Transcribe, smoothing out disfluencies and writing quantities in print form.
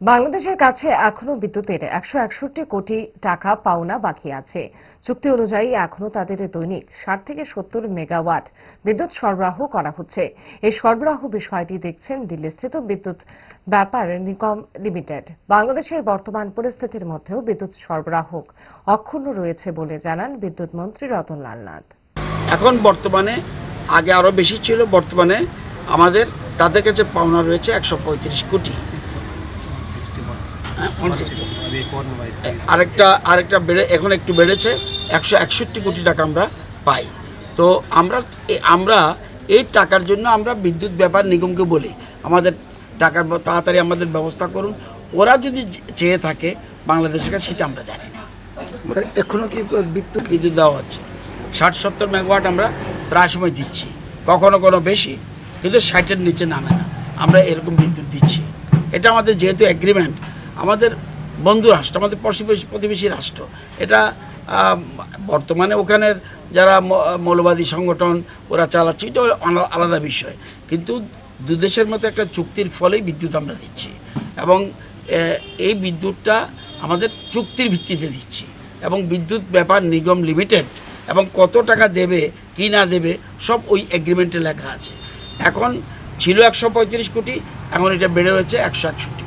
বাংলাদেশের কাছে এখনো বিদ্যুতের 161 কোটি টাকা পাওনা বাকি আছে। চুক্তি অনুযায়ী এখনো তাদের দৈনিক 60 থেকে 70 মেগাওয়াট বিদ্যুৎ সরবরাহ করা হচ্ছে। এই সরবরাহ বিষয়টি দেখছেন দিল্লিস্থিত বিদ্যুৎ ব্যাপার নিগম লিমিটেড। বাংলাদেশের বর্তমান পরিস্থিতির মধ্যেও বিদ্যুৎ সরবরাহ অক্ষুণ্ণ রয়েছে বলে জানান বিদ্যুৎ মন্ত্রী রতনলাল নাথ। এখন বর্তমানে আগে আরো বেশি ছিল, বর্তমানে আমাদের তাদের কাছে পাওনা রয়েছে 135 কোটি। আরেকটা বেড়ে এখন একটু বেড়েছে, 161 কোটি টাকা আমরা পাই। তো আমরা এই টাকার জন্য আমরা বিদ্যুৎ ব্যাপার নিগমকে বলি আমাদের টাকার তাড়াতাড়ি আমাদের ব্যবস্থা করুন। ওরা যদি চেয়ে থাকে বাংলাদেশের কাছে, সেটা আমরা জানি না। স্যার, এখনো কি বিদ্যুৎ দেওয়া হচ্ছে 60-70 মেগাওয়াট আমরা প্রায় সময় দিচ্ছি, কখনো বেশি, কিন্তু 60-এর নিচে নামে না। আমরা এরকম বিদ্যুৎ দিচ্ছি। এটা আমাদের যেহেতু এগ্রিমেন্ট, আমাদের বন্ধু রাষ্ট্র, আমাদের প্রতিবেশী রাষ্ট্র, এটা বর্তমানে ওখানের যারা মৌলবাদী সংগঠন ওরা চালাচ্ছে, এটা আলাদা বিষয়, কিন্তু দুদেশের মতো একটা চুক্তির ফলেই বিদ্যুৎ আমরা দিচ্ছি এবং এই বিদ্যুৎটা আমাদের চুক্তির ভিত্তিতে দিচ্ছি এবং বিদ্যুৎ ব্যাপার নিগম লিমিটেড এবং কত টাকা দেবে কি না দেবে সব ওই এগ্রিমেন্টে লেখা আছে। এখন ছিল 135 কোটি, এখন এটা বেড়ে হয়েছে 161 কোটি।